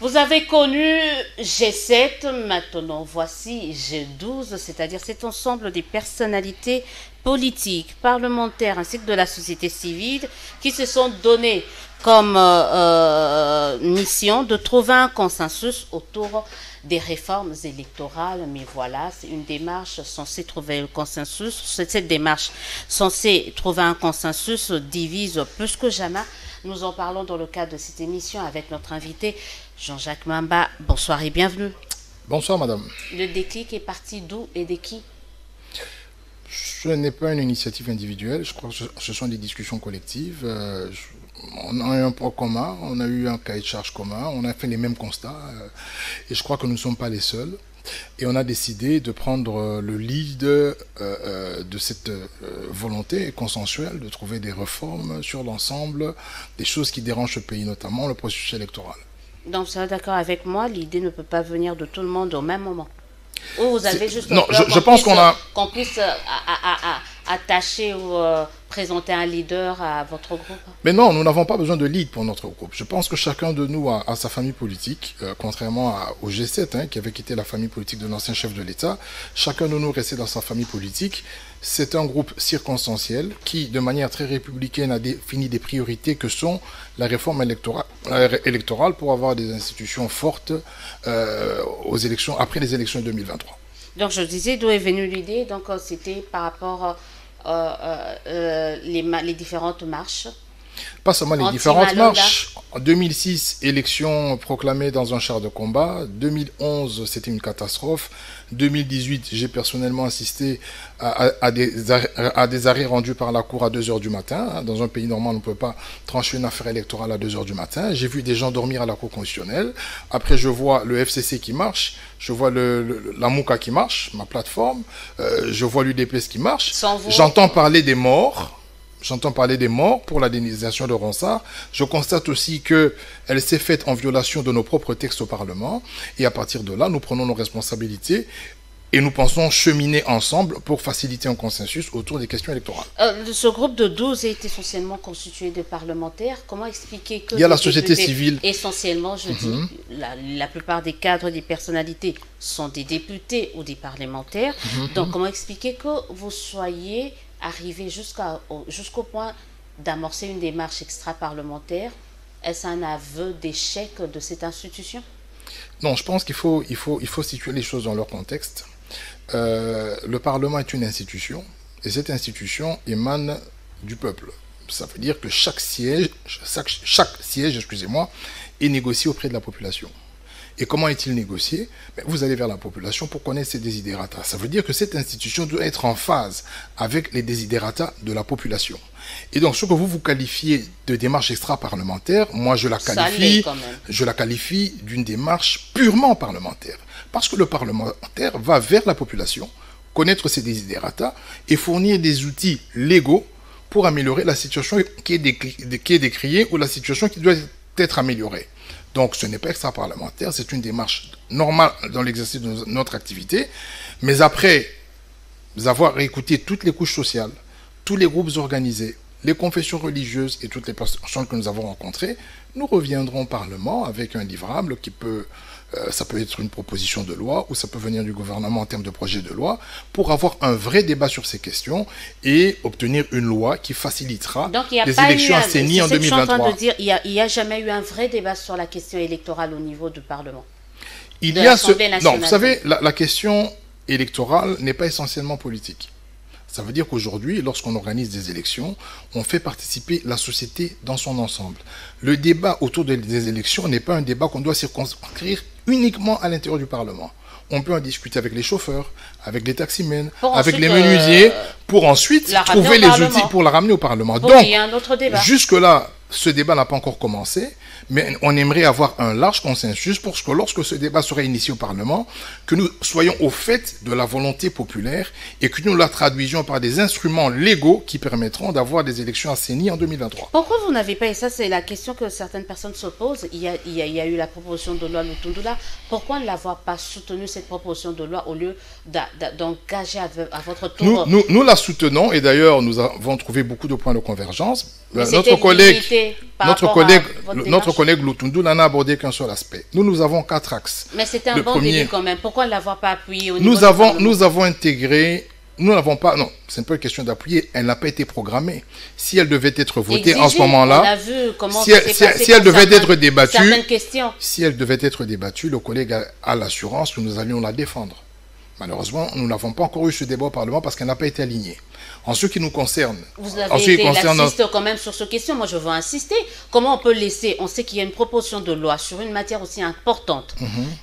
Vous avez connu G7, maintenant voici G12, c'est-à-dire cet ensemble des personnalités politiques, parlementaires ainsi que de la société civile qui se sont données comme mission de trouver un consensus autour des réformes électorales. Mais voilà, c'est une démarche censée trouver le consensus. Cette démarche censée trouver un consensus divise plus que jamais. Nous en parlons dans le cadre de cette émission avec notre invité Jean-Jacques Mamba. Bonsoir et bienvenue. Bonsoir madame. Le déclic est parti d'où et de qui? Ce n'est pas une initiative individuelle, je crois que ce sont des discussions collectives. On a eu un point commun, on a eu un cahier de charge commun, on a fait les mêmes constats et je crois que nous ne sommes pas les seuls. Et on a décidé de prendre le lead de cette volonté consensuelle de trouver des réformes sur l'ensemble des choses qui dérangent le pays, notamment le processus électoral. Donc vous êtes d'accord avec moi, l'idée ne peut pas venir de tout le monde au même moment. Ou vous avez juste non, je pense qu'on puisse attacher ou présenter un leader à votre groupe. Mais non, nous n'avons pas besoin de lead pour notre groupe. Je pense que chacun de nous a sa famille politique, contrairement au G7, qui avait quitté la famille politique de l'ancien chef de l'État. Chacun de nous restait dans sa famille politique. C'est un groupe circonstanciel qui, de manière très républicaine, a défini des priorités que sont la réforme électorale pour avoir des institutions fortes aux élections, après les élections de 2023. Donc je disais d'où est venue l'idée. Donc c'était par rapport les différentes marches. Pas seulement les différentes marches. En 2006, élection proclamée dans un char de combat. 2011, c'était une catastrophe. 2018, j'ai personnellement assisté à des arrêts rendus par la Cour à 2 h du matin. Dans un pays normal, on ne peut pas trancher une affaire électorale à 2 h du matin. J'ai vu des gens dormir à la Cour constitutionnelle. Après, je vois le FCC qui marche. Je vois la MOUCA qui marche, ma plateforme. Je vois l'UDPS qui marche. J'entends parler des morts. J'entends parler des morts pour la dénisation de Ronsard. Je constate aussi qu'elle s'est faite en violation de nos propres textes au Parlement. Et à partir de là, nous prenons nos responsabilités et nous pensons cheminer ensemble pour faciliter un consensus autour des questions électorales. Ce groupe de 12 est essentiellement constitué de parlementaires. Comment expliquer que... Il y a la société civile. Essentiellement, je dis, la plupart des cadres, des personnalités sont des députés ou des parlementaires. Donc, comment expliquer que vous soyez arrivé jusqu'au point d'amorcer une démarche extra-parlementaire? Est-ce un aveu d'échec de cette institution? Non, je pense qu'il faut situer les choses dans leur contexte. Le Parlement est une institution, et cette institution émane du peuple. Ça veut dire que chaque siège, est négocié auprès de la population. Et comment est-il négocié? Vous allez vers la population pour connaître ses désidératas. Ça veut dire que cette institution doit être en phase avec les désidératas de la population. Et donc, ce que vous qualifiez de démarche extra-parlementaire, moi je la qualifie d'une démarche purement parlementaire. Parce que le parlementaire va vers la population, connaître ses désidératas et fournir des outils légaux pour améliorer la situation qui est décriée ou la situation qui doit être améliorée. Donc, ce n'est pas extra-parlementaire, c'est une démarche normale dans l'exercice de notre activité. Mais après avoir écouté toutes les couches sociales, tous les groupes organisés, les confessions religieuses et toutes les personnes que nous avons rencontrées, nous reviendrons au Parlement avec un livrable qui peut... ça peut être une proposition de loi ou ça peut venir du gouvernement en termes de projet de loi pour avoir un vrai débat sur ces questions et obtenir une loi qui facilitera les élections à CENI en 2023. Je suis en train de dire, il n'y a jamais eu un vrai débat sur la question électorale au niveau du Parlement. Non, vous savez, la question électorale n'est pas essentiellement politique. Ça veut dire qu'aujourd'hui, lorsqu'on organise des élections, on fait participer la société dans son ensemble. Le débat autour des élections n'est pas un débat qu'on doit circonscrire uniquement à l'intérieur du Parlement. On peut en discuter avec les chauffeurs, avec les taximens, avec les menuisiers, pour ensuite trouver les outils pour la ramener au Parlement. Donc, jusque-là, ce débat n'a pas encore commencé, mais on aimerait avoir un large consensus pour que lorsque ce débat sera initié au Parlement, que nous soyons au fait de la volonté populaire et que nous la traduisions par des instruments légaux qui permettront d'avoir des élections à CENI en 2023. Pourquoi vous n'avez pas, et ça c'est la question que certaines personnes se posent, il y a eu la proposition de loi Lutundula, pourquoi ne l'avoir pas soutenu cette proposition de loi au lieu d'engager à votre tour? Nous la soutenons et d'ailleurs nous avons trouvé beaucoup de points de convergence. Notre collègue hésitez par rapport à votre notre collègue Lutundu n'en a abordé qu'un seul aspect. Nous avons 4 axes. Mais c'était un bon début quand même. Pourquoi ne l'avoir pas appuyé au niveau nous avons intégré. Nous n'avons pas. Non, c'est un peu une question d'appuyer. Elle n'a pas été programmée. Si elle devait être votée en ce moment-là, si elle devait être débattue, si elle devait être débattue, le collègue a l'assurance que nous allions la défendre. Malheureusement, nous n'avons pas encore eu ce débat au Parlement parce qu'elle n'a pas été alignée. En ce qui nous concerne... Vous avez été laxiste quand même sur cette question. Moi, je veux insister. Comment on peut laisser... On sait qu'il y a une proposition de loi sur une matière aussi importante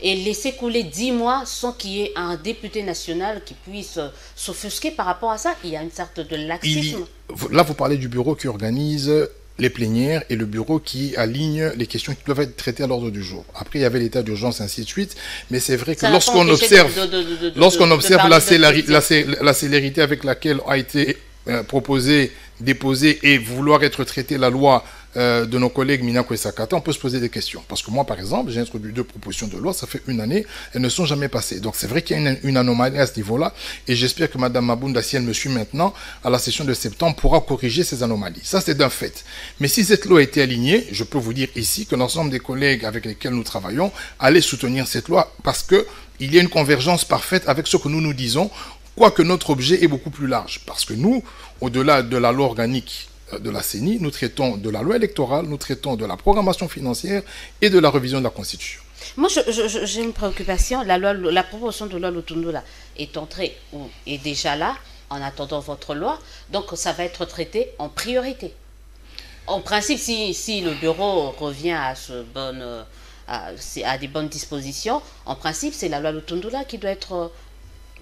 et laisser couler 10 mois sans qu'il y ait un député national qui puisse s'offusquer par rapport à ça. Il y a une sorte de laxisme. Là, vous parlez du bureau qui organise les plénières et le bureau qui aligne les questions qui doivent être traitées à l'ordre du jour. Après, il y avait l'état d'urgence, ainsi de suite. Mais c'est vrai que lorsqu'on observe la célérité avec laquelle a été proposé, déposé et vouloir être traité la loi de nos collègues Minako et Sakata, on peut se poser des questions. Parce que moi, par exemple, j'ai introduit 2 propositions de loi, ça fait 1 année, elles ne sont jamais passées. Donc c'est vrai qu'il y a une anomalie à ce niveau-là, et j'espère que Mme Mabunda, si elle me suit maintenant, à la session de septembre, pourra corriger ces anomalies. Ça, c'est d'un fait. Mais si cette loi a été alignée, je peux vous dire ici que l'ensemble des collègues avec lesquels nous travaillons allaient soutenir cette loi, parce qu'il y a une convergence parfaite avec ce que nous nous disons, quoique notre objet est beaucoup plus large. Parce que nous, au-delà de la loi organique de la CENI, nous traitons de la loi électorale, nous traitons de la programmation financière et de la révision de la Constitution. Moi, j'ai une préoccupation. La proposition de loi Lutundu est entrée ou est déjà là en attendant votre loi. Donc, ça va être traité en priorité. En principe, si le bureau revient à des bonnes dispositions, en principe, c'est la loi Lutundu qui doit être...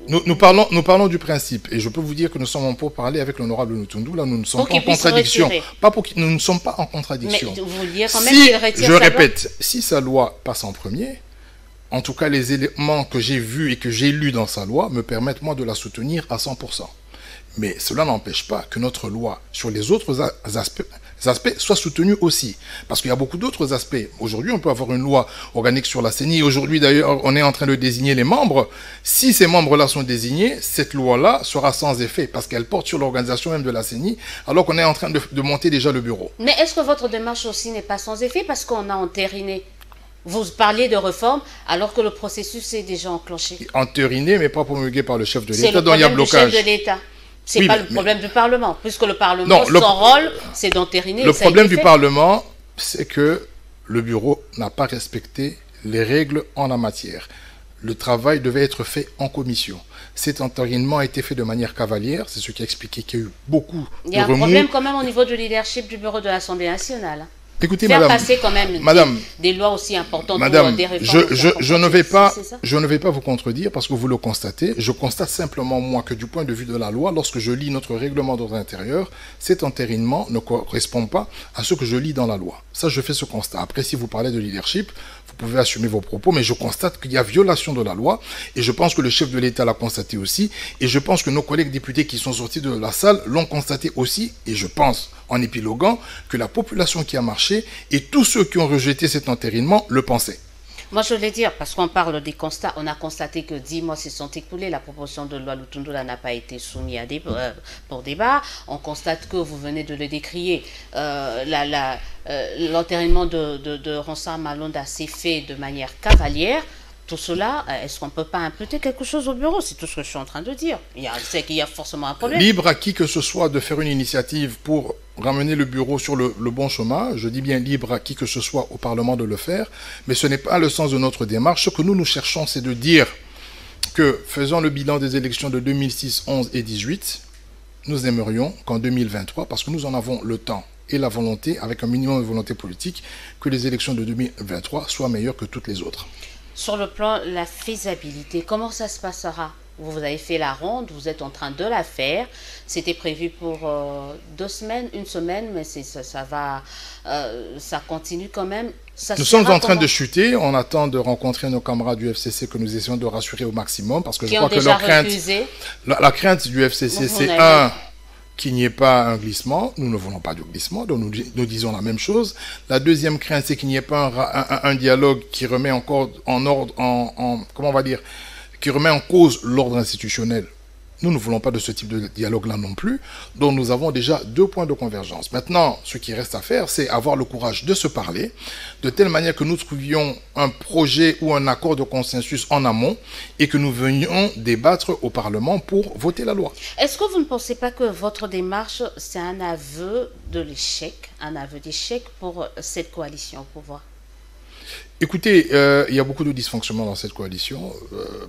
Nous parlons du principe, et je peux vous dire que nous sommes en pourparlers avec l'honorable Lutundu. Là, nous ne sommes pas en contradiction. Nous ne sommes pas en contradiction. Mais vous vouliez quand même qu'il retire sa loi. Je répète, si sa loi passe en premier, en tout cas, les éléments que j'ai vus et que j'ai lus dans sa loi me permettent, moi, de la soutenir à 100%. Mais cela n'empêche pas que notre loi, sur les autres aspects soient soutenus aussi. Parce qu'il y a beaucoup d'autres aspects. Aujourd'hui, on peut avoir une loi organique sur la CENI. Aujourd'hui, d'ailleurs, on est en train de désigner les membres. Si ces membres-là sont désignés, cette loi-là sera sans effet parce qu'elle porte sur l'organisation même de la CENI, alors qu'on est en train de monter déjà le bureau. Mais est-ce que votre démarche aussi n'est pas sans effet parce qu'on a entériné? Vous parliez de réforme alors que le processus est déjà enclenché. Entériné, mais pas promulgué par le chef de l'État, donc il y a blocage. C'est le problème du chef de l'État. C'est pas le problème du Parlement, puisque le Parlement, son rôle, c'est d'entériner. Le problème du Parlement, c'est que le bureau n'a pas respecté les règles en la matière. Le travail devait être fait en commission. Cet entérinement a été fait de manière cavalière, c'est ce qui a expliqué qu'il y a eu beaucoup de remous. Il y a un problème quand même au niveau du leadership du bureau de l'Assemblée nationale. Écoutez, faire madame, passer quand même des lois aussi importantes pour des réformes. Je ne vais pas vous contredire parce que vous le constatez. Je constate simplement, moi, que du point de vue de la loi, lorsque je lis notre règlement d'ordre intérieur, cet entérinement ne correspond pas à ce que je lis dans la loi. Ça, je fais ce constat. Après, si vous parlez de leadership, vous pouvez assumer vos propos, mais je constate qu'il y a violation de la loi et je pense que le chef de l'État l'a constaté aussi et je pense que nos collègues députés qui sont sortis de la salle l'ont constaté aussi et je pense, en épiloguant, que la population qui a marché et tous ceux qui ont rejeté cet entérinement le pensaient. Moi, je voulais dire, parce qu'on parle des constats, on a constaté que 10 mois se sont écoulés, la proposition de loi Lutundu n'a pas été soumise pour débat. On constate que vous venez de le décrier, l'entérinement de Ronsard Malonda s'est fait de manière cavalière. Tout cela, est-ce qu'on ne peut pas imputer quelque chose au bureau? C'est tout ce que je suis en train de dire. C'est qu'il y a forcément un problème. Libre à qui que ce soit de faire une initiative pour ramener le bureau sur le bon chemin. Je dis bien libre à qui que ce soit au Parlement de le faire. Mais ce n'est pas le sens de notre démarche. Ce que nous cherchons, c'est de dire que, faisant le bilan des élections de 2006, 11 et 18, nous aimerions qu'en 2023, parce que nous en avons le temps et la volonté, avec un minimum de volonté politique, que les élections de 2023 soient meilleures que toutes les autres. Sur le plan de la faisabilité, comment ça se passera? Vous avez fait la ronde, vous êtes en train de la faire. C'était prévu pour 2 semaines, 1 semaine, mais ça continue quand même. Nous sommes en train de chuter. On attend de rencontrer nos camarades du FCC que nous essayons de rassurer au maximum parce que je crois que leur crainte, la crainte du FCC, c'est qu'il n'y ait pas un glissement. Nous ne voulons pas de glissement, donc nous disons la même chose. La deuxième crainte, c'est qu'il n'y ait pas un dialogue qui remet encore en ordre, comment on va dire, qui remet en cause l'ordre institutionnel Nous ne voulons pas de ce type de dialogue-là non plus. Donc nous avons déjà 2 points de convergence. Maintenant, ce qui reste à faire, c'est avoir le courage de se parler, de telle manière que nous trouvions un projet ou un accord de consensus en amont et que nous venions débattre au Parlement pour voter la loi. Est-ce que vous ne pensez pas que votre démarche, c'est un aveu de l'échec, un aveu d'échec pour cette coalition au pouvoir? Écoutez, il y a beaucoup de dysfonctionnements dans cette coalition.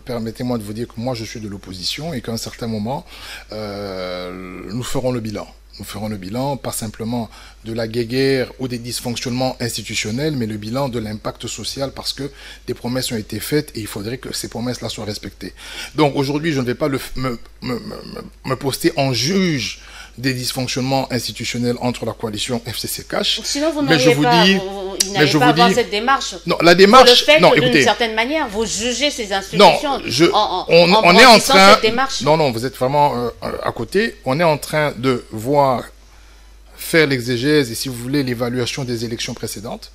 Permettez-moi de vous dire que moi, je suis de l'opposition et qu'à un certain moment, nous ferons le bilan. Nous ferons le bilan, pas simplement de la guéguerre ou des dysfonctionnements institutionnels, mais le bilan de l'impact social parce que des promesses ont été faites et il faudrait que ces promesses-là soient respectées. Donc aujourd'hui, je ne vais pas me poster en juge des dysfonctionnements institutionnels entre la coalition FCC-Cash. Sinon, vous n'allez pas avoir cette démarche. Non, la démarche... Vous le faites non, d'une certaine manière. Vous jugez ces institutions on est en train... cette démarche. Non, vous êtes vraiment à côté. On est en train de voir, faire l'exégèse et, si vous voulez, l'évaluation des élections précédentes,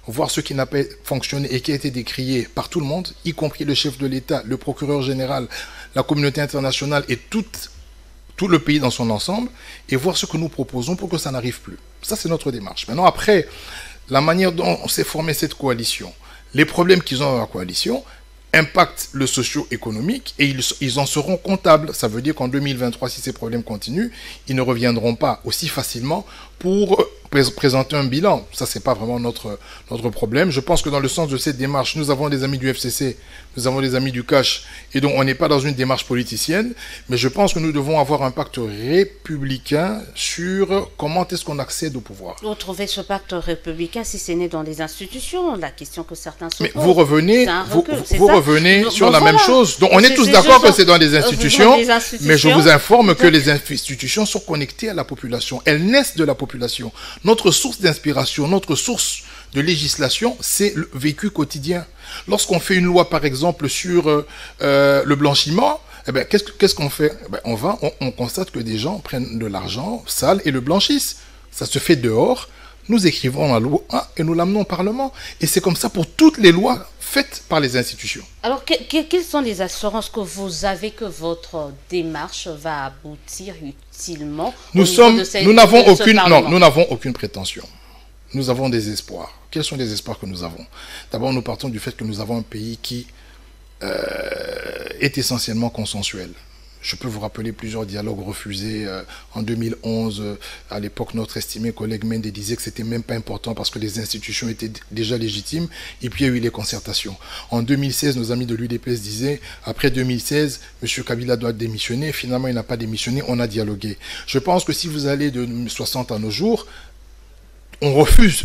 voir ce qui n'a pas fonctionné et qui a été décrié par tout le monde, y compris le chef de l'État, le procureur général, la communauté internationale et tout le pays dans son ensemble, et voir ce que nous proposons pour que ça n'arrive plus. Ça, c'est notre démarche. Maintenant, après, la manière dont s'est formée cette coalition, les problèmes qu'ils ont dans la coalition impactent le socio-économique et ils en seront comptables. Ça veut dire qu'en 2023, si ces problèmes continuent, ils ne reviendront pas aussi facilement pour présenter un bilan. Ça, c'est pas vraiment notre problème. Je pense que dans le sens de cette démarche, nous avons des amis du FCC, nous avons des amis du Cash, et donc on n'est pas dans une démarche politicienne, mais je pense que nous devons avoir un pacte républicain sur comment est-ce qu'on accède au pouvoir. Vous trouvez ce pacte républicain si c'est né dans les institutions? La question que certains se posent. Mais vous revenez, sur la même chose. Donc on est tous d'accord que c'est dans les institutions, mais je vous informe que les institutions sont connectées à la population. Elles naissent de la population. Notre source d'inspiration, notre source de législation, c'est le vécu quotidien. Lorsqu'on fait une loi, par exemple, sur le blanchiment, eh ben, qu'est-ce qu'on fait? Eh ben, on constate que des gens prennent de l'argent sale et le blanchissent. Ça se fait dehors. Nous écrivons la loi et nous l'amenons au Parlement. Et c'est comme ça pour toutes les lois faites par les institutions. Alors, quelles sont les assurances que vous avez que votre démarche va aboutir utilement? Nous n'avons aucune prétention. Nous avons des espoirs. Quels sont les espoirs que nous avons? D'abord, nous partons du fait que nous avons un pays qui est essentiellement consensuel. Je peux vous rappeler plusieurs dialogues refusés. En 2011, à l'époque, notre estimé collègue Mende disait que c'était même pas important parce que les institutions étaient déjà légitimes. Et puis, il y a eu les concertations. En 2016, nos amis de l'UDPS disaient, après 2016, M. Kabila doit démissionner. Finalement, il n'a pas démissionné. On a dialogué. Je pense que si vous allez de 60 à nos jours, on refuse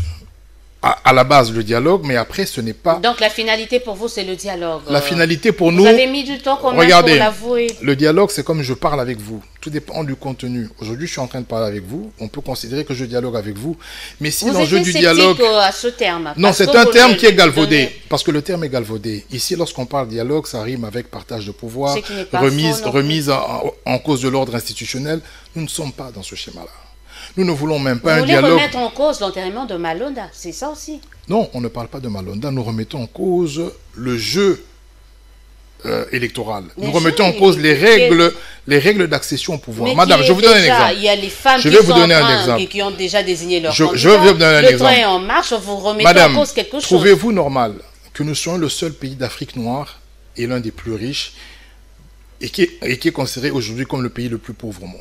à la base le dialogue, mais après ce n'est pas... Donc la finalité pour vous, c'est le dialogue. La finalité pour nous... Vous avez mis du temps quand même pour l'avouer. Le dialogue, c'est comme je parle avec vous. Tout dépend du contenu. Aujourd'hui, je suis en train de parler avec vous. On peut considérer que je dialogue avec vous. Mais si l'enjeu du dialogue... à ce terme. Non, c'est un terme qui est galvaudé. Parce que le terme est galvaudé. Ici, lorsqu'on parle dialogue, ça rime avec partage de pouvoir, remise en cause de l'ordre institutionnel. Nous ne sommes pas dans ce schéma-là. Nous ne voulons même pas un dialogue... Vous voulez remettre en cause l'enterrement de Malonda, c'est ça aussi? Non, on ne parle pas de Malonda, nous remettons en cause le jeu électoral. Nous remettons en cause les règles d'accession au pouvoir. Mais Madame, je vous donne un exemple. Il y a les femmes qui ont déjà désigné leur candidat. Je vais vous donner un exemple. Le train est en marche, vous remettez en cause quelque chose. Trouvez-vous normal que nous soyons le seul pays d'Afrique noire et l'un des plus riches et qui est considéré aujourd'hui comme le pays le plus pauvre au monde?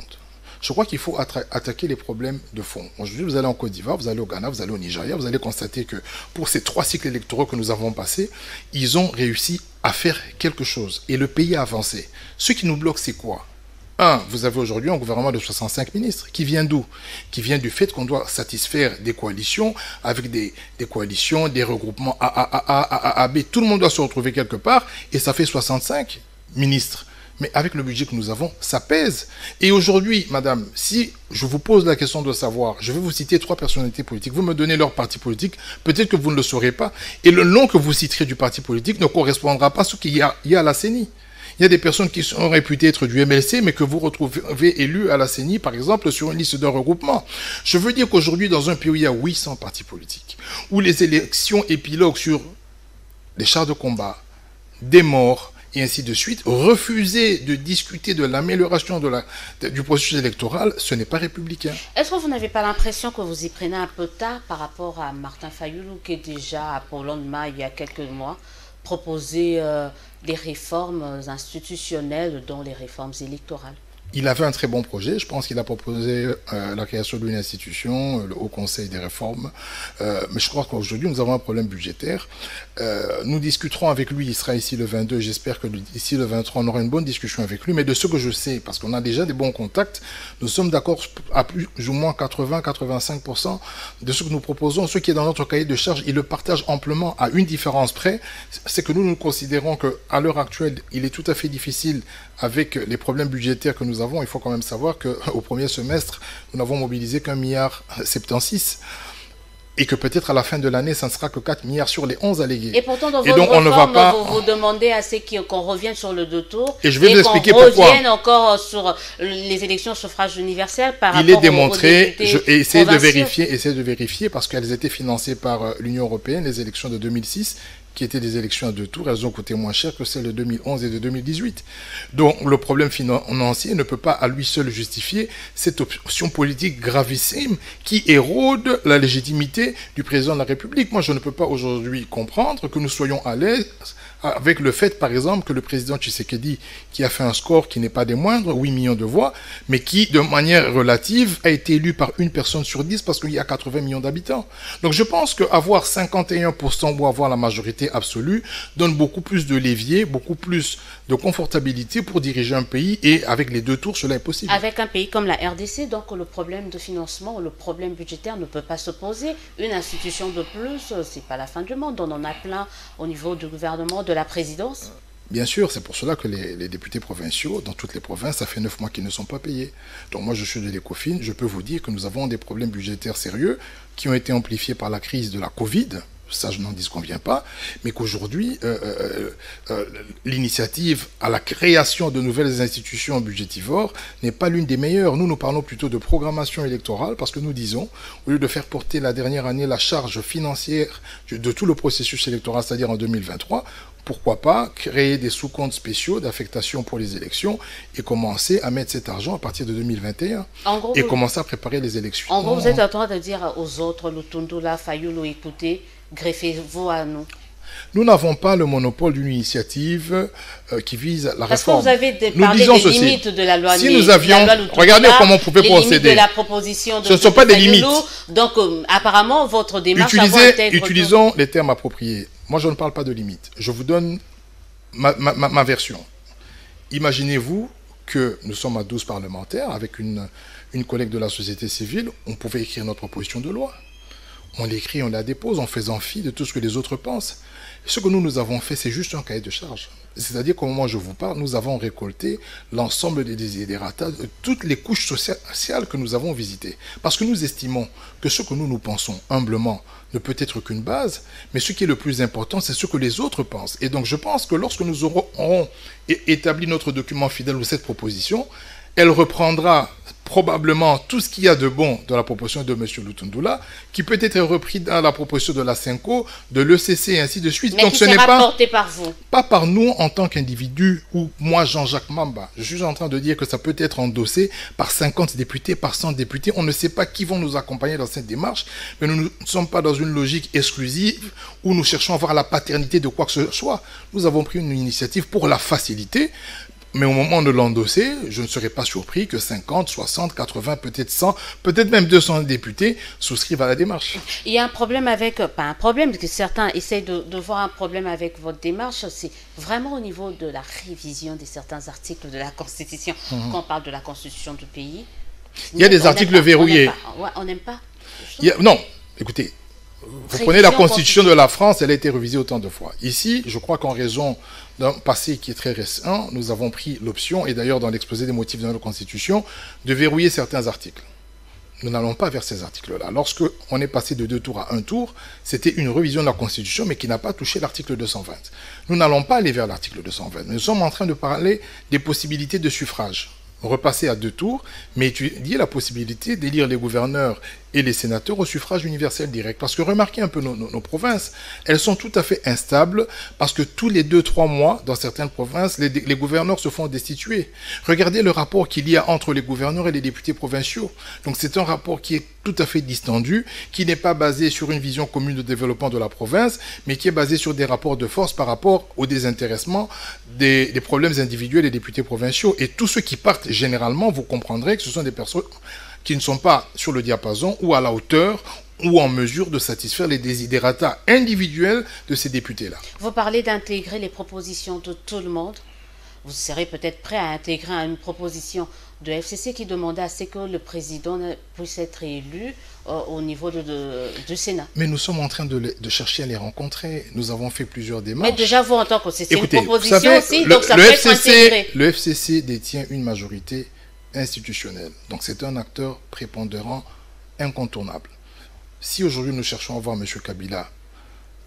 Je crois qu'il faut attaquer les problèmes de fond. Aujourd'hui, vous allez en Côte d'Ivoire, vous allez au Ghana, vous allez au Nigeria, vous allez constater que pour ces 3 cycles électoraux que nous avons passés, ils ont réussi à faire quelque chose. Et le pays a avancé. Ce qui nous bloque, c'est quoi? Vous avez aujourd'hui un gouvernement de 65 ministres. Qui vient d'où? Qui vient du fait qu'on doit satisfaire des coalitions, avec des coalitions, des regroupements AAB. Tout le monde doit se retrouver quelque part, et ça fait 65 ministres. Mais avec le budget que nous avons, ça pèse. Et aujourd'hui, madame, si je vous pose la question de savoir, je vais vous citer 3 personnalités politiques, vous me donnez leur parti politique, peut-être que vous ne le saurez pas, et le nom que vous citerez du parti politique ne correspondra pas à ce qu'il y a à la CENI. Il y a des personnes qui sont réputées être du MLC, mais que vous retrouvez élus à la CENI, par exemple, sur une liste d'un regroupement. Je veux dire qu'aujourd'hui, dans un pays où il y a 800 partis politiques, où les élections épiloguent sur des chars de combat, des morts, et ainsi de suite, refuser de discuter de l'amélioration du processus électoral, ce n'est pas républicain. Est-ce que vous n'avez pas l'impression que vous y prenez un peu tard par rapport à Martin Fayulu, qui est déjà, à Pôle-Emploi, il y a quelques mois, proposé des réformes institutionnelles, dont les réformes électorales? Il avait un très bon projet. Je pense qu'il a proposé la création d'une institution, le Haut Conseil des réformes. Mais je crois qu'aujourd'hui, nous avons un problème budgétaire. Nous discuterons avec lui. Il sera ici le 22. J'espère que d'ici le 23, on aura une bonne discussion avec lui. Mais de ce que je sais, parce qu'on a déjà des bons contacts, nous sommes d'accord à plus ou moins 80-85% de ce que nous proposons. Ce qui est dans notre cahier de charge, il le partage amplement à une différence près. C'est que nous considérons qu'à l'heure actuelle, il est tout à fait difficile avec les problèmes budgétaires que nous avons. Il faut quand même savoir qu'au premier semestre, nous n'avons mobilisé qu'1,76 milliard et que peut-être à la fin de l'année, ça ne sera que 4 milliards sur les 11 allégués. Et pourtant, dans votre réforme, vous demandez à ce qu'on revienne sur le 2 tours et je vais vous expliquer pourquoi. Qu'on revienne encore sur les élections au suffrage universel par rapport Il est démontré, j'ai essayé de vérifier parce qu'elles étaient financées par l'Union européenne, les élections de 2006, qui étaient des élections à 2 tours, elles ont coûté moins cher que celles de 2011 et de 2018. Donc le problème financier ne peut pas à lui seul justifier cette option politique gravissime qui érode la légitimité du président de la République. Moi, je ne peux pas aujourd'hui comprendre que nous soyons à l'aise avec le fait, par exemple, que le président Tshisekedi, qui a fait un score qui n'est pas des moindres, 8 millions de voix, mais qui, de manière relative, a été élu par une personne sur 10 parce qu'il y a 80 millions d'habitants. Donc je pense qu'avoir 51% ou avoir la majorité absolue donne beaucoup plus de levier, beaucoup plus de confortabilité pour diriger un pays, et avec les 2 tours, cela est possible. Avec un pays comme la RDC, donc le problème de financement, le problème budgétaire ne peut pas se poser. Une institution de plus, c'est pas la fin du monde. On en a plein au niveau du gouvernement, de la présidence. Bien sûr, c'est pour cela que les députés provinciaux, dans toutes les provinces, ça fait 9 mois qu'ils ne sont pas payés. Donc moi, je suis de l'ECOFIN, je peux vous dire que nous avons des problèmes budgétaires sérieux qui ont été amplifiés par la crise de la Covid. Ça, je n'en disconviens pas, mais qu'aujourd'hui, l'initiative à la création de nouvelles institutions budgétivores n'est pas l'une des meilleures. Nous parlons plutôt de programmation électorale, parce que nous disons, au lieu de faire porter la dernière année la charge financière de tout le processus électoral, c'est-à-dire en 2023, pourquoi pas créer des sous-comptes spéciaux d'affectation pour les élections et commencer à mettre cet argent à partir de 2021 et commencer à préparer les élections. En gros, vous êtes en train de dire aux autres, Lutundula, Fayulu, écoutez, greffez-vous à nous. Nous n'avons pas le monopole d'une initiative qui vise la réforme. Parce que vous avez parlé des limites de la loi. Si nous avions, regardez comment on pouvait procéder. De la proposition de ce ne sont pas des limites. Donc, apparemment, votre démarche utilisons les termes appropriés. Moi, je ne parle pas de limites. Je vous donne ma version. Imaginez-vous que nous sommes à 12 parlementaires avec une collègue de la société civile. On pouvait écrire notre proposition de loi. On l'écrit, on la dépose en faisant fi de tout ce que les autres pensent. Ce que nous avons fait, c'est juste un cahier de charge. C'est-à-dire qu'au moment où je vous parle, nous avons récolté l'ensemble des desiderata de toutes les couches sociales que nous avons visitées. Parce que nous estimons que ce que nous pensons humblement ne peut être qu'une base, mais ce qui est le plus important, c'est ce que les autres pensent. Et donc je pense que lorsque nous aurons établi notre document fidèle ou cette proposition, elle reprendra probablement tout ce qu'il y a de bon dans la proposition de M. Lutundula, qui peut être repris dans la proposition de la CENCO, de l'ECC et ainsi de suite. Mais donc ce n'est pas porté par vous. Pas par nous en tant qu'individu, ou moi Jean-Jacques Mamba. Je suis en train de dire que ça peut être endossé par 50 députés, par 100 députés. On ne sait pas qui vont nous accompagner dans cette démarche, mais nous ne sommes pas dans une logique exclusive où nous cherchons à avoir la paternité de quoi que ce soit. Nous avons pris une initiative pour la faciliter. Mais au moment de l'endosser, je ne serais pas surpris que 50, 60, 80, peut-être 100, peut-être même 200 députés souscrivent à la démarche. Il y a un problème avec, pas un problème, parce que certains essayent de voir un problème avec votre démarche, c'est vraiment au niveau de la révision de certains articles de la Constitution. Quand on parle de la Constitution du pays. Il y a des articles verrouillés. On n'aime pas. Non, écoutez. Vous prenez la Constitution de la France, elle a été révisée autant de fois. Ici, je crois qu'en raison d'un passé qui est très récent, nous avons pris l'option, et d'ailleurs dans l'exposé des motifs de notre Constitution, de verrouiller certains articles. Nous n'allons pas vers ces articles-là. Lorsque on est passé de 2 tours à 1 tour, c'était une révision de la Constitution, mais qui n'a pas touché l'article 220. Nous n'allons pas aller vers l'article 220. Nous sommes en train de parler des possibilités de suffrage. Repasser à 2 tours, mais étudier la possibilité d'élire les gouverneurs et les sénateurs au suffrage universel direct. Parce que remarquez un peu nos provinces, elles sont tout à fait instables parce que tous les 2-3 mois, dans certaines provinces, les gouverneurs se font destituer. Regardez le rapport qu'il y a entre les gouverneurs et les députés provinciaux. Donc c'est un rapport qui est tout à fait distendu, qui n'est pas basé sur une vision commune de développement de la province, mais qui est basé sur des rapports de force par rapport au désintéressement des problèmes individuels des députés provinciaux. Et tous ceux qui partent, généralement, vous comprendrez que ce sont des personnes qui ne sont pas sur le diapason ou à la hauteur ou en mesure de satisfaire les desiderata individuels de ces députés-là. Vous parlez d'intégrer les propositions de tout le monde. Vous serez peut-être prêt à intégrer une proposition de FCC qui demandait à ce que le président puisse être élu au niveau du Sénat. Mais nous sommes en train de chercher à les rencontrer. Nous avons fait plusieurs démarches. Mais déjà, vous, en tant que c'est une proposition vous savez, aussi, donc ça peut être intégré. Le FCC détient une majorité institutionnelle. Donc c'est un acteur prépondérant, incontournable. Si aujourd'hui nous cherchons à voir M. Kabila,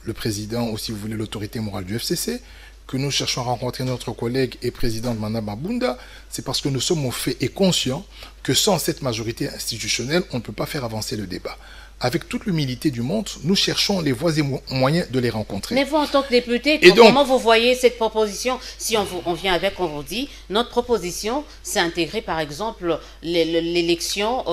le président, ou si vous voulez l'autorité morale du FCC, que nous cherchons à rencontrer notre collègue et président Manda Mabunda, c'est parce que nous sommes au fait et conscients que sans cette majorité institutionnelle, on ne peut pas faire avancer le débat. Avec toute l'humilité du monde, nous cherchons les voies et moyens de les rencontrer. Mais vous, en tant que député, comment vous voyez cette proposition? Si on vient avec, on vous dit, notre proposition, c'est intégrer, par exemple, l'élection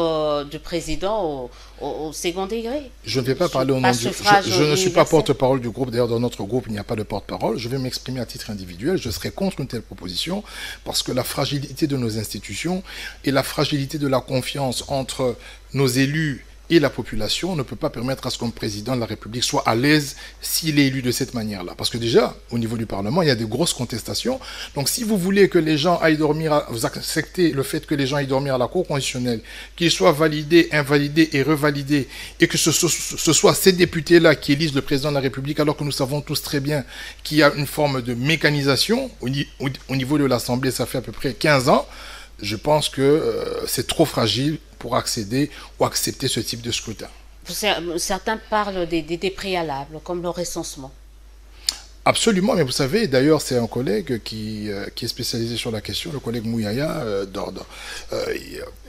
du président au second degré. Je ne vais pas parler au nom du... Je ne suis pas porte-parole du groupe. D'ailleurs, dans notre groupe, il n'y a pas de porte-parole. Je vais m'exprimer à titre individuel. Je serai contre une telle proposition parce que la fragilité de nos institutions et la fragilité de la confiance entre nos élus et la population ne peut pas permettre à ce qu'un président de la République soit à l'aise s'il est élu de cette manière-là. Parce que déjà, au niveau du Parlement, il y a de grosses contestations. Donc si vous voulez que les gens aillent dormir, vous acceptez le fait que les gens aillent dormir à la Cour constitutionnelle, qu'ils soient validés, invalidés et revalidés, et que ce soit ces députés-là qui élisent le président de la République, alors que nous savons tous très bien qu'il y a une forme de mécanisation au niveau de l'Assemblée, ça fait à peu près 15 ans, je pense que c'est trop fragile pour accéder ou accepter ce type de scrutin. Certains parlent des préalables, comme le recensement. Absolument, mais vous savez, d'ailleurs, c'est un collègue qui est spécialisé sur la question, le collègue Mouyaya d'Ordre.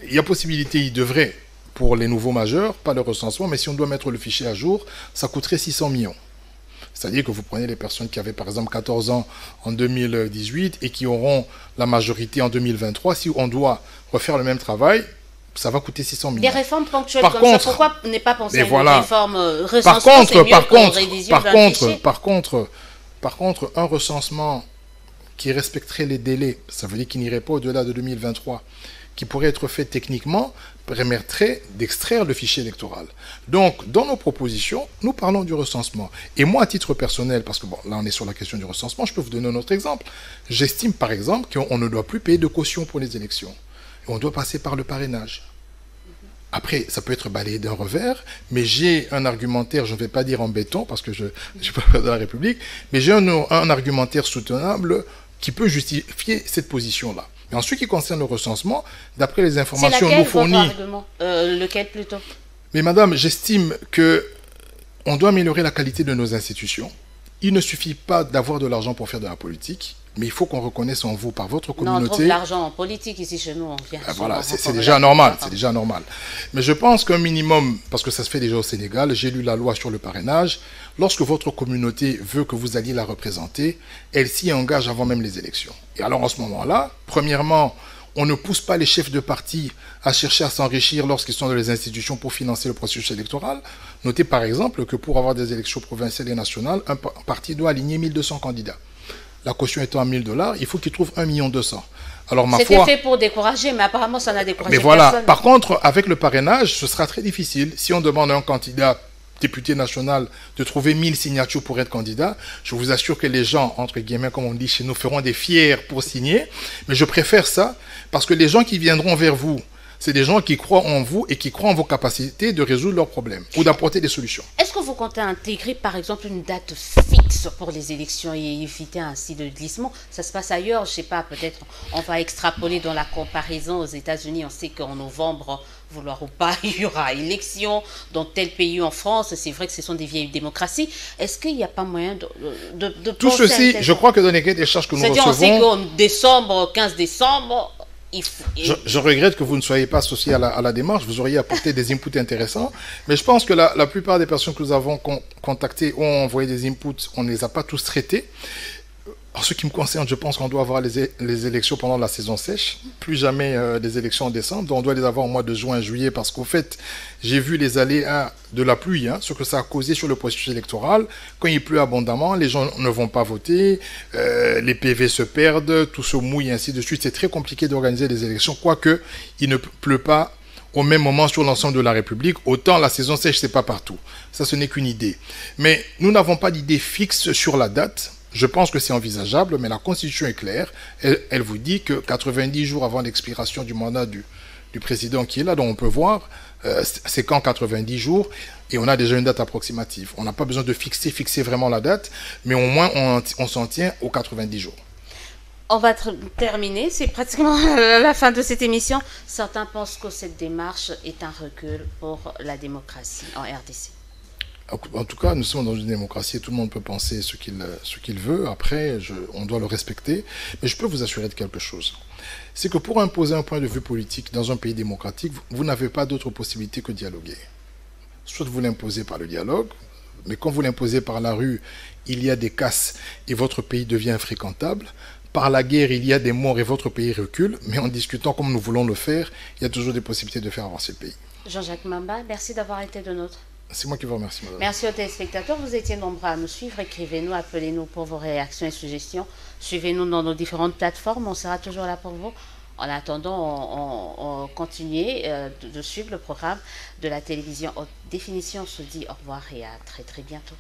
Il y a possibilité, il devrait, pour les nouveaux majeurs, pas le recensement, mais si on doit mettre le fichier à jour, ça coûterait 600 millions. C'est-à-dire que vous prenez les personnes qui avaient par exemple 14 ans en 2018 et qui auront la majorité en 2023. Si on doit refaire le même travail, ça va coûter 600 millions. Des réformes ponctuelles ça, pourquoi ne pas penser à une réforme recensement, par contre, un recensement qui respecterait les délais, ça veut dire qu'il n'irait pas au-delà de 2023, qui pourrait être fait techniquement, permettrait d'extraire le fichier électoral. Donc, dans nos propositions, nous parlons du recensement. Et moi, à titre personnel, parce que bon, là on est sur la question du recensement, je peux vous donner un autre exemple. J'estime par exemple qu'on ne doit plus payer de caution pour les élections. Et on doit passer par le parrainage. Après, ça peut être balayé d'un revers, mais j'ai un argumentaire, je ne vais pas dire en béton, parce que je ne suis pas président de la République, mais j'ai un argumentaire soutenable qui peut justifier cette position-là. Mais en ce qui concerne le recensement, d'après les informations nous fournies... lequel plutôt? Mais madame, j'estime qu'on doit améliorer la qualité de nos institutions. Il ne suffit pas d'avoir de l'argent pour faire de la politique, mais il faut qu'on reconnaisse en vous, par votre communauté... Non, on trouve de l'argent en politique ici chez nous. On vient voilà, c'est déjà normal, c'est déjà normal. Mais je pense qu'un minimum, parce que ça se fait déjà au Sénégal, j'ai lu la loi sur le parrainage, lorsque votre communauté veut que vous alliez la représenter, elle s'y engage avant même les élections. Et alors en ce moment-là, premièrement, on ne pousse pas les chefs de parti à chercher à s'enrichir lorsqu'ils sont dans les institutions pour financer le processus électoral. Notez par exemple que pour avoir des élections provinciales et nationales, un parti doit aligner 1200 candidats. La caution étant à 1000 $, il faut qu'il trouve 1 200 000. Alors ma foi... C'était fait pour décourager, mais apparemment ça n'a découragé personne. Mais voilà, personne. Par contre, avec le parrainage, ce sera très difficile. Si on demande à un candidat député national de trouver 1000 signatures pour être candidat, je vous assure que les gens, entre guillemets, comme on dit chez nous, feront des fiers pour signer. Mais je préfère ça parce que les gens qui viendront vers vous, c'est des gens qui croient en vous et qui croient en vos capacités de résoudre leurs problèmes ou d'apporter des solutions. Est-ce que vous comptez intégrer, par exemple, une date fixe pour les élections et éviter ainsi de glissement? Ça se passe ailleurs, je ne sais pas, peut-être on va extrapoler dans la comparaison aux États-Unis. On sait qu'en novembre, vouloir ou pas, il y aura élection dans tel pays en France. C'est vrai que ce sont des vieilles démocraties. Est-ce qu'il n'y a pas moyen de tout ceci, je crois que dans les cahiers des charges que nous recevons... C'est-à-dire, on sait qu'en décembre, 15 décembre... Je regrette que vous ne soyez pas associé à la démarche. Vous auriez apporté des inputs intéressants. Mais je pense que la plupart des personnes que nous avons contactées ont envoyé des inputs. On ne les a pas tous traités. En ce qui me concerne, je pense qu'on doit avoir les élections pendant la saison sèche. Plus jamais des élections en décembre. Donc on doit les avoir au mois de juin, juillet. Parce qu'au fait, j'ai vu les aléas de la pluie, ce que ça a causé sur le processus électoral. Quand il pleut abondamment, les gens ne vont pas voter. Les PV se perdent, tout se mouille, et ainsi de suite. C'est très compliqué d'organiser des élections. Quoique, il ne pleut pas au même moment sur l'ensemble de la République. Autant la saison sèche, c'est pas partout. Ça, ce n'est qu'une idée. Mais nous n'avons pas d'idée fixe sur la date. Je pense que c'est envisageable, mais la Constitution est claire. Elle vous dit que 90 jours avant l'expiration du mandat du président qui est là, dont on peut voir, c'est quand 90 jours, et on a déjà une date approximative. On n'a pas besoin de fixer vraiment la date, mais au moins on s'en tient aux 90 jours. On va terminer, c'est pratiquement la fin de cette émission. Certains pensent que cette démarche est un recul pour la démocratie en RDC. En tout cas, nous sommes dans une démocratie et tout le monde peut penser ce qu'il veut. Après, on doit le respecter. Mais je peux vous assurer de quelque chose. C'est que pour imposer un point de vue politique dans un pays démocratique, vous n'avez pas d'autre possibilité que dialoguer. Soit vous l'imposez par le dialogue, mais quand vous l'imposez par la rue, il y a des casses et votre pays devient infréquentable. Par la guerre, il y a des morts et votre pays recule. Mais en discutant comme nous voulons le faire, il y a toujours des possibilités de faire avancer le pays. Jean-Jacques Mamba, merci d'avoir été de nôtre. C'est moi qui vous remercie, madame. Merci aux téléspectateurs. Vous étiez nombreux à nous suivre. Écrivez-nous, appelez-nous pour vos réactions et suggestions. Suivez-nous dans nos différentes plateformes. On sera toujours là pour vous. En attendant, on continue de suivre le programme de la télévision Haute Définition. On se dit au revoir et à très très bientôt.